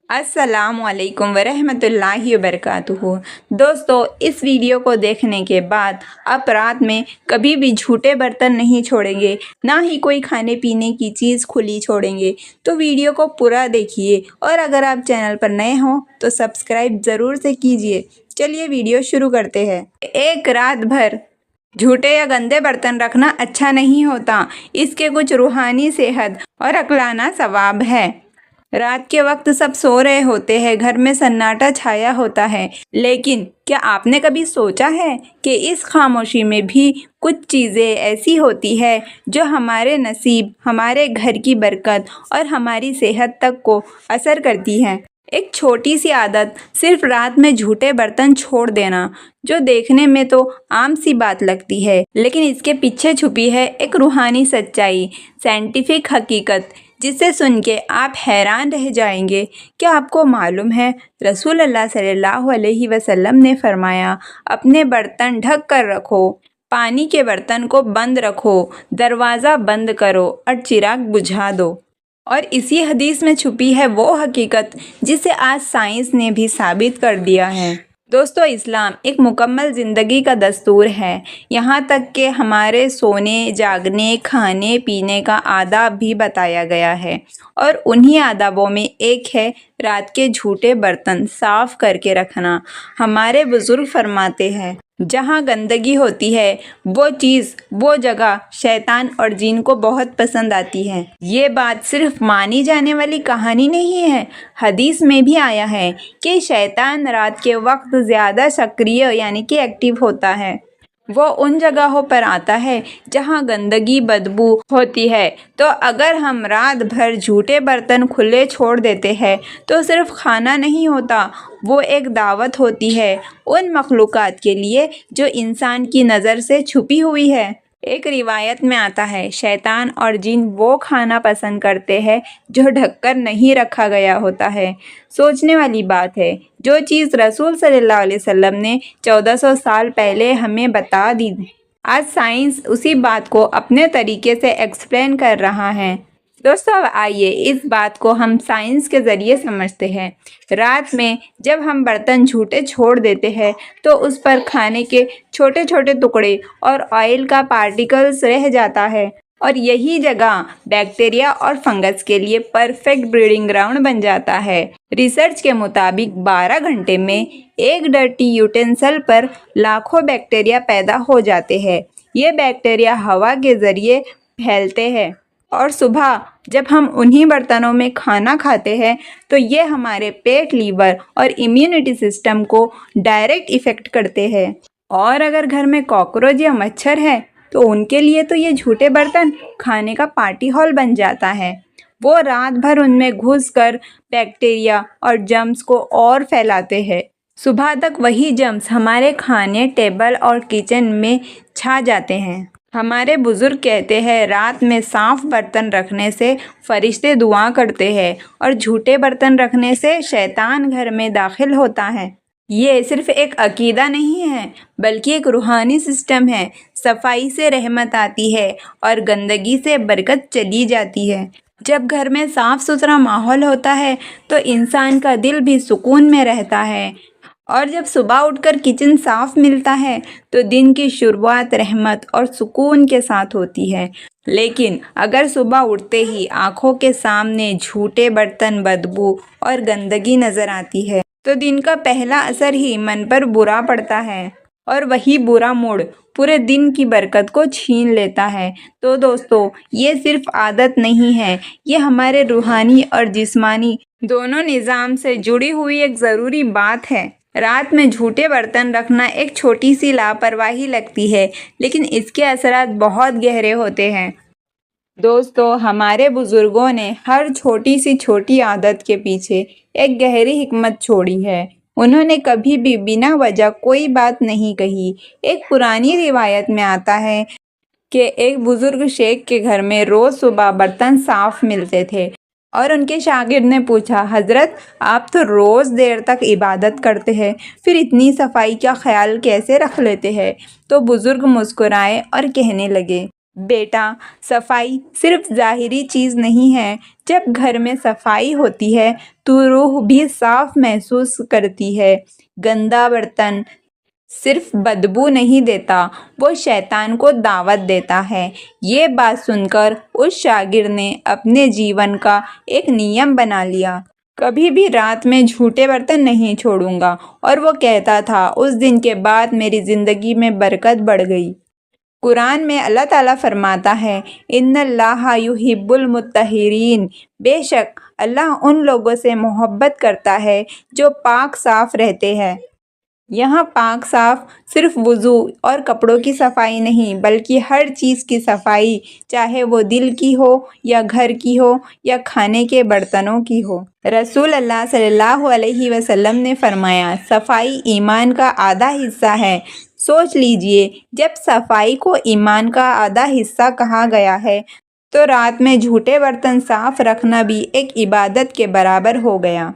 अस्सलाम वालेकुम वरहमतुल्लाहि वबरकातुहू। दोस्तों, इस वीडियो को देखने के बाद आप रात में कभी भी झूठे बर्तन नहीं छोड़ेंगे, ना ही कोई खाने पीने की चीज़ खुली छोड़ेंगे। तो वीडियो को पूरा देखिए और अगर आप चैनल पर नए हों तो सब्सक्राइब ज़रूर से कीजिए। चलिए वीडियो शुरू करते हैं। एक रात भर झूठे या गंदे बर्तन रखना अच्छा नहीं होता। इसके कुछ रूहानी सेहत और अक्लाना सवाब है। रात के वक्त सब सो रहे होते हैं, घर में सन्नाटा छाया होता है, लेकिन क्या आपने कभी सोचा है कि इस खामोशी में भी कुछ चीज़ें ऐसी होती है जो हमारे नसीब, हमारे घर की बरकत और हमारी सेहत तक को असर करती हैं। एक छोटी सी आदत, सिर्फ रात में झूठे बर्तन छोड़ देना, जो देखने में तो आम सी बात लगती है, लेकिन इसके पीछे छुपी है एक रूहानी सच्चाई, साइंटिफिक हकीकत, जिसे सुन के आप हैरान रह जाएंगे। क्या आपको मालूम है, रसूल अल्लाह सल्लल्लाहु अलैहि वसल्लम ने फरमाया, अपने बर्तन ढक कर रखो, पानी के बर्तन को बंद रखो, दरवाज़ा बंद करो और चिराग बुझा दो। और इसी हदीस में छुपी है वो हकीकत जिसे आज साइंस ने भी साबित कर दिया है। दोस्तों, इस्लाम एक मुकम्मल ज़िंदगी का दस्तूर है। यहाँ तक कि हमारे सोने, जागने, खाने पीने का आदाब भी बताया गया है, और उन्हीं आदाबों में एक है रात के झूठे बर्तन साफ़ करके रखना। हमारे बुज़ुर्ग फरमाते हैं, जहाँ गंदगी होती है वो चीज़, वो जगह शैतान और जिन को बहुत पसंद आती है। ये बात सिर्फ मानी जाने वाली कहानी नहीं है, हदीस में भी आया है कि शैतान रात के वक्त ज़्यादा सक्रिय यानी कि एक्टिव होता है। वो उन जगहों पर आता है जहाँ गंदगी, बदबू होती है। तो अगर हम रात भर झूठे बर्तन खुले छोड़ देते हैं तो सिर्फ खाना नहीं होता, वो एक दावत होती है उन मखलूक़ात के लिए जो इंसान की नज़र से छुपी हुई है। एक रिवायत में आता है, शैतान और जिन वो खाना पसंद करते हैं जो ढककर नहीं रखा गया होता है। सोचने वाली बात है, जो चीज़ रसूल सल्लल्लाहु अलैहि वसल्लम ने 1400 साल पहले हमें बता दी, आज साइंस उसी बात को अपने तरीके से एक्सप्लेन कर रहा है। दोस्तों, अब आइए इस बात को हम साइंस के ज़रिए समझते हैं। रात में जब हम बर्तन झूठे छोड़ देते हैं तो उस पर खाने के छोटे छोटे टुकड़े और ऑयल का पार्टिकल्स रह जाता है, और यही जगह बैक्टीरिया और फंगस के लिए परफेक्ट ब्रीडिंग ग्राउंड बन जाता है। रिसर्च के मुताबिक 12 घंटे में एक डर्टी यूटेंसिल पर लाखों बैक्टीरिया पैदा हो जाते हैं। ये बैक्टीरिया हवा के ज़रिए फैलते हैं, और सुबह जब हम उन्हीं बर्तनों में खाना खाते हैं तो ये हमारे पेट, लीवर और इम्यूनिटी सिस्टम को डायरेक्ट इफ़ेक्ट करते हैं। और अगर घर में कॉकरोच या मच्छर है तो उनके लिए तो ये झूठे बर्तन खाने का पार्टी हॉल बन जाता है। वो रात भर उनमें घुसकर बैक्टीरिया और जर्म्स को और फैलाते हैं। सुबह तक वही जर्म्स हमारे खाने टेबल और किचन में छा जाते हैं। हमारे बुज़ुर्ग कहते हैं, रात में साफ़ बर्तन रखने से फरिश्ते दुआ करते हैं और झूठे बर्तन रखने से शैतान घर में दाखिल होता है। ये सिर्फ एक अकीदा नहीं है, बल्कि एक रूहानी सिस्टम है। सफाई से रहमत आती है और गंदगी से बरकत चली जाती है। जब घर में साफ़ सुथरा माहौल होता है तो इंसान का दिल भी सुकून में रहता है, और जब सुबह उठकर किचन साफ़ मिलता है तो दिन की शुरुआत रहमत और सुकून के साथ होती है। लेकिन अगर सुबह उठते ही आँखों के सामने झूठे बर्तन, बदबू और गंदगी नज़र आती है तो दिन का पहला असर ही मन पर बुरा पड़ता है, और वही बुरा मूड पूरे दिन की बरकत को छीन लेता है। तो दोस्तों, ये सिर्फ आदत नहीं है, ये हमारे रूहानी और जिस्मानी दोनों निज़ाम से जुड़ी हुई एक ज़रूरी बात है। रात में झूठे बर्तन रखना एक छोटी सी लापरवाही लगती है, लेकिन इसके असरात बहुत गहरे होते हैं। दोस्तों, हमारे बुज़ुर्गों ने हर छोटी सी छोटी आदत के पीछे एक गहरी हिकमत छोड़ी है। उन्होंने कभी भी बिना वजह कोई बात नहीं कही। एक पुरानी रिवायत में आता है कि एक बुज़ुर्ग शेख के घर में रोज़ सुबह बर्तन साफ़ मिलते थे, और उनके शागिर्द ने पूछा, हज़रत, आप तो रोज़ देर तक इबादत करते हैं, फिर इतनी सफाई का ख्याल कैसे रख लेते हैं? तो बुज़ुर्ग मुस्कुराए और कहने लगे, بیٹا، صفائی صرف ظاہری چیز نہیں ہے۔ جب گھر میں صفائی ہوتی ہے تو روح بھی صاف محسوس کرتی ہے۔ گندا برتن صرف بدبو نہیں دیتا، وہ شیطان کو دعوت دیتا ہے۔ یہ بات سن کر اس شاگرد نے اپنے جیون کا ایک نیم بنا لیا، کبھی بھی رات میں جھوٹے برتن نہیں چھوڑوں گا، اور وہ کہتا تھا اس دن کے بعد میری زندگی میں برکت بڑھ گئی۔ قرآن میں اللہ تعالیٰ فرماتا ہے، ان اللہ یحب المطہرین، بے شک اللہ ان لوگوں سے محبت کرتا ہے جو پاک صاف رہتے ہیں۔ یہاں پاک صاف صرف وضو اور کپڑوں کی صفائی نہیں، بلکہ ہر چیز کی صفائی، چاہے وہ دل کی ہو یا گھر کی ہو یا کھانے کے برتنوں کی ہو۔ رسول اللہ صلی اللہ علیہ وسلم نے فرمایا، صفائی ایمان کا آدھا حصہ ہے۔ سوچ لیجئے، جب صفائی کو ایمان کا آدھا حصہ کہا گیا ہے تو رات میں جھوٹے برتن صاف رکھنا بھی ایک عبادت کے برابر ہو گیا۔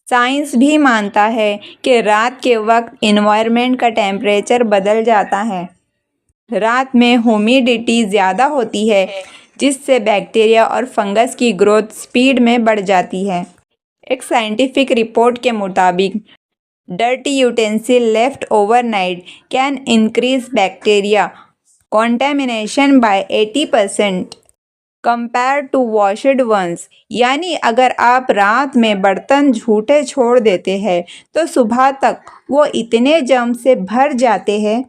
سائنس بھی مانتا ہے کہ رات کے وقت انوائرمنٹ کا ٹیمپریچر بدل جاتا ہے۔ رات میں ہیومیڈیٹی زیادہ ہوتی ہے، جس سے بیکٹیریا اور فنگس کی گروتھ سپیڈ میں بڑھ جاتی ہے۔ ایک سائنٹیفک رپورٹ کے مطابق dirty utensil left overnight can increase bacteria contamination by 80% compare to washed ones. یعنی اگر آپ رات میں برتن جھوٹے چھوڑ دیتے ہیں تو صبح تک وہ اتنے جرم سے بھر جاتے ہیں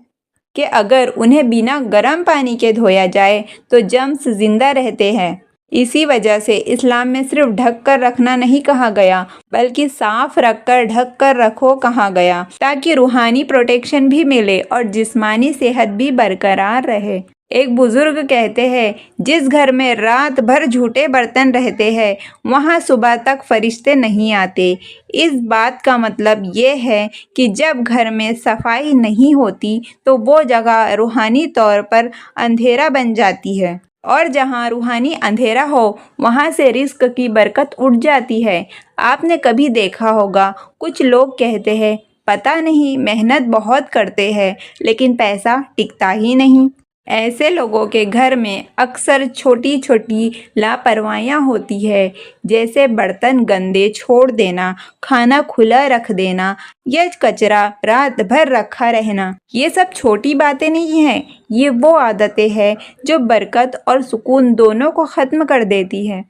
کہ اگر انہیں بنا گرم پانی کے دھویا جائے تو جرمز زندہ رہتے ہیں۔ اسی وجہ سے اسلام میں صرف ڈھک کر رکھنا نہیں کہا گیا، بلکہ صاف رکھ کر ڈھک کر رکھو کہا گیا، تاکہ روحانی پروٹیکشن بھی ملے اور جسمانی صحت بھی برقرار رہے۔ ایک بزرگ کہتے ہیں، جس گھر میں رات بھر جھوٹے برتن رہتے ہیں وہاں صبح تک فرشتے نہیں آتے۔ اس بات کا مطلب یہ ہے کہ جب گھر میں صفائی نہیں ہوتی تو وہ جگہ روحانی طور پر اندھیرا بن جاتی ہے، اور جہاں روحانی اندھیرا ہو وہاں سے رزق کی برکت اٹھ جاتی ہے۔ آپ نے کبھی دیکھا ہوگا، کچھ لوگ کہتے ہیں، پتہ نہیں محنت بہت کرتے ہیں لیکن پیسہ ٹکتا ہی نہیں۔ ایسے لوگوں کے گھر میں اکثر چھوٹی چھوٹی لاپرواہیاں ہوتی ہیں، جیسے برتن گندے چھوڑ دینا، کھانا کھلا رکھ دینا یا کچرا رات بھر رکھا رہنا۔ یہ سب چھوٹی باتیں نہیں ہیں، یہ وہ عادتیں ہیں جو برکت اور سکون دونوں کو ختم کر دیتی ہیں۔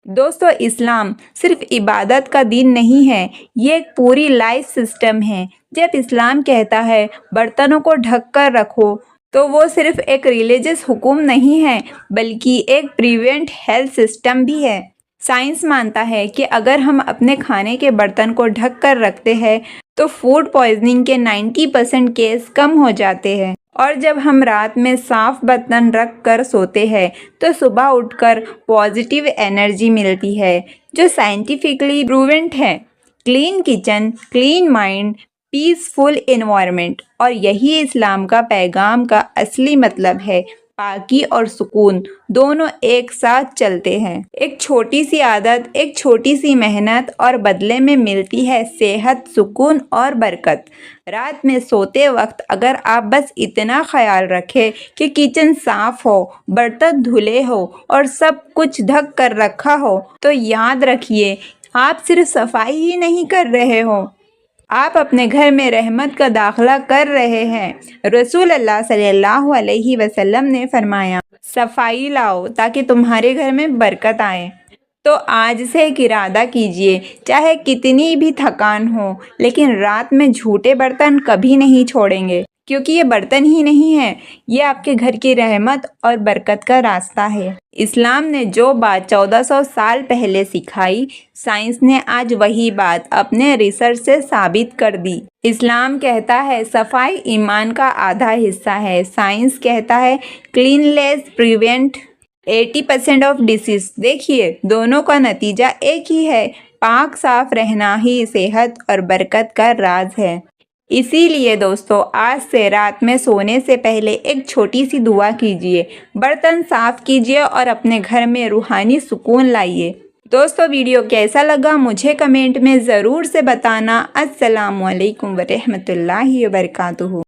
دوستو، اسلام صرف عبادت کا دین نہیں ہے، یہ ایک پوری لائف سسٹم ہے۔ جب اسلام کہتا ہے برتنوں کو ڈھک کر رکھو تو وہ صرف ایک ریلیجس حکم نہیں ہے، بلکہ ایک پریونٹ ہیلتھ سسٹم بھی ہے۔ سائنس مانتا ہے کہ اگر ہم اپنے کھانے کے برتن کو ڈھک کر رکھتے ہیں تو فوڈ پوائزننگ کے 90% کیس کم ہو جاتے ہیں، اور جب ہم رات میں صاف برتن رکھ کر سوتے ہیں تو صبح اٹھ کر پازیٹیو انرجی ملتی ہے، جو سائنٹیفکلی پروونڈ ہے۔ Clean kitchen, clean mind, peaceful environment, اور یہی اسلام کا پیغام کا اصلی مطلب ہے۔ پاکی اور سکون دونوں ایک ساتھ چلتے ہیں۔ ایک چھوٹی سی عادت، ایک چھوٹی سی محنت، اور بدلے میں ملتی ہے صحت، سکون اور برکت۔ رات میں سوتے وقت اگر آپ بس اتنا خیال رکھیں کہ کچن صاف ہو، برتن دھلے ہو اور سب کچھ ڈھک کر رکھا ہو تو یاد رکھیے، آپ صرف صفائی ہی نہیں کر رہے ہو، آپ اپنے گھر میں رحمت کا داخلہ کر رہے ہیں۔ رسول اللہ صلی اللہ علیہ وسلم نے فرمایا، صفائی لاؤ تاکہ تمہارے گھر میں برکت آئے۔ تو آج سے ایک ارادہ کیجئے، چاہے کتنی بھی تھکان ہو، لیکن رات میں جھوٹے برتن کبھی نہیں چھوڑیں گے، کیونکہ یہ برتن ہی نہیں ہیں، یہ آپ کے گھر کی رحمت اور برکت کا راستہ ہے۔ اسلام نے جو بات 1400 سال پہلے سکھائی، سائنس نے آج وہی بات اپنے ریسرچ سے ثابت کر دی۔ اسلام کہتا ہے صفائی ایمان کا آدھا حصہ ہے، سائنس کہتا ہے کلینلیس پریونٹ 80% آف ڈیزیز۔ دیکھیے، دونوں کا نتیجہ ایک ہی ہے، پاک صاف رہنا ہی صحت اور برکت کا راز ہے۔ اسی لیے دوستو، آج سے رات میں سونے سے پہلے ایک چھوٹی سی دعا کیجئے، برتن صاف کیجئے اور اپنے گھر میں روحانی سکون لائیے۔ دوستو، ویڈیو کیسا لگا مجھے کمنٹ میں ضرور سے بتانا۔ السلام علیکم ورحمۃ اللہ وبرکاتہ۔